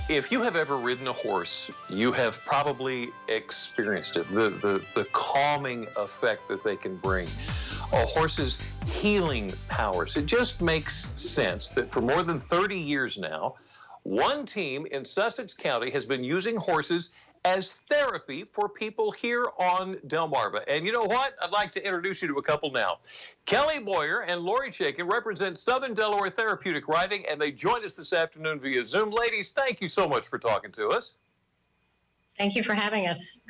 If you have ever ridden a horse, you have probably experienced it, the calming effect that they can bring. A horse's healing powers. It just makes sense that for more than 30 years now, one team in Sussex County has been using horses as therapy for people here on Delmarva. And you know what? I'd like to introduce you to a couple now. Kelly Boyer and Lori Chaikin represent Southern Delaware Therapeutic Riding, and they joined us this afternoon via Zoom. Ladies, thank you so much for talking to us. Thank you for having us.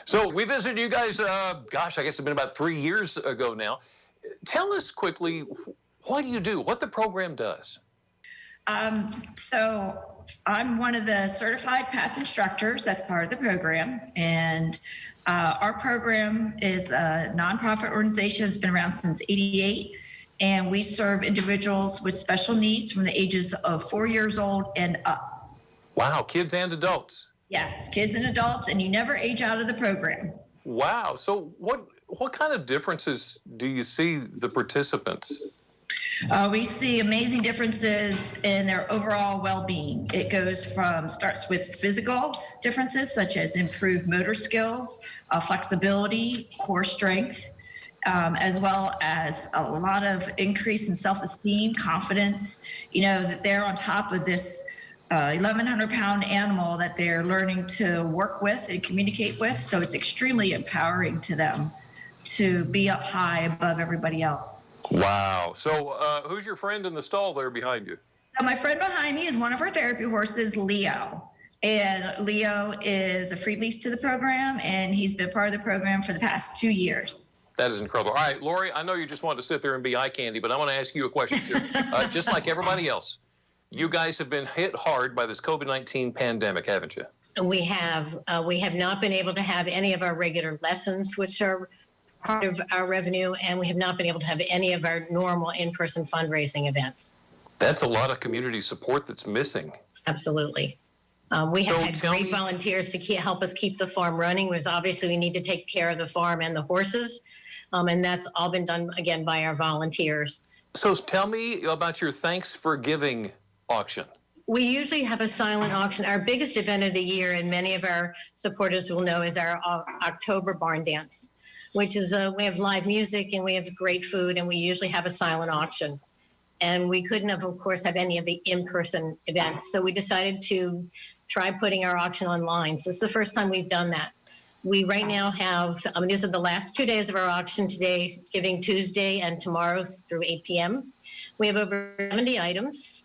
So we visited you guys, gosh, I guess it's been about 3 years ago now. Tell us quickly, what do you do, what the program does? So I'm one of the certified path instructors that's part of the program. And our program is a nonprofit organization that's been around since '88. And we serve individuals with special needs from the ages of 4 years old and up. Wow, kids and adults. Yes, kids and adults, and you never age out of the program. Wow. So what kind of differences do you see the participants? We see amazing differences in their overall well-being. It starts with physical differences such as improved motor skills, flexibility, core strength, as well as a lot of increase in self-esteem, confidence. You know, that they're on top of this 1,100-pound animal that they're learning to work with and communicate with. So it's extremely empowering to them to be up high above everybody else. Wow. So who's your friend in the stall there behind you? So my friend behind me is one of our therapy horses, Leo. And Leo is a free lease to the program, and he's been part of the program for the past 2 years. That is incredible. All right, Lori, I know you just wanted to sit there and be eye candy, but I want to ask you a question here. Just like everybody else, you guys have been hit hard by this COVID-19 pandemic, haven't you? We have not been able to have any of our regular lessons, which are part of our revenue, and we have not been able to have any of our normal in-person fundraising events. That's a lot of community support that's missing. Absolutely. We have had great volunteers to help us keep the farm running, because obviously we need to take care of the farm and the horses, and that's all been done, again, by our volunteers. So tell me about your Thanks for Giving auction. We usually have a silent auction. Our biggest event of the year, and many of our supporters will know, is our October barn dance, which is we have live music and we have great food, and we usually have a silent auction. And we couldn't have, of course, have any of the in-person events. So we decided to try putting our auction online. So it's the first time we've done that. We right now have, these are the last 2 days of our auction, today, Giving Tuesday, and tomorrow through 8 p.m. We have over 70 items.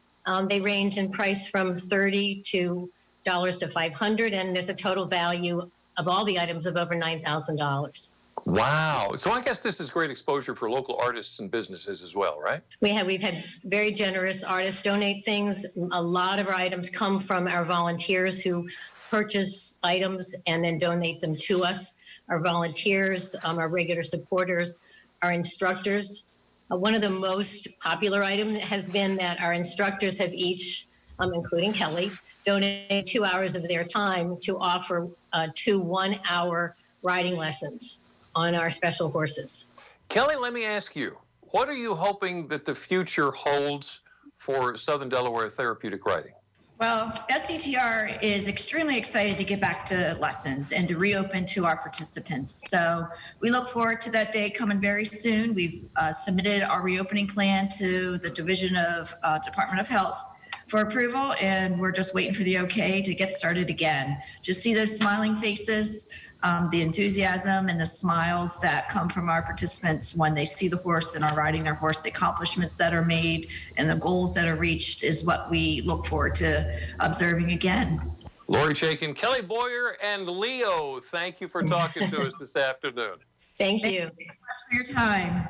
They range in price from $30 to $500, and there's a total value of all the items of over $9,000. Wow. So I guess this is great exposure for local artists and businesses as well, right? We've had very generous artists donate things. A lot of our items come from our volunteers who purchase items and then donate them to us. Our volunteers, our regular supporters, our instructors. One of the most popular items has been that our instructors have each, including Kelly, donated 2 hours of their time to offer 2 one-hour riding lessons on our special horses. Kelly, let me ask you, what are you hoping that the future holds for Southern Delaware Therapeutic Riding? Well, SDTR is extremely excited to get back to lessons and to reopen to our participants. So we look forward to that day coming very soon. We've submitted our reopening plan to the Division of Department of Health for approval, and we're just waiting for the okay to get started again. Just see those smiling faces, the enthusiasm and the smiles that come from our participants when they see the horse and are riding their horse. The accomplishments that are made and the goals that are reached is what we look forward to observing again. Lori Chaikin, Kelly Boyer, and Leo, thank you for talking to us this afternoon. Thank you. Thank you so much for your time.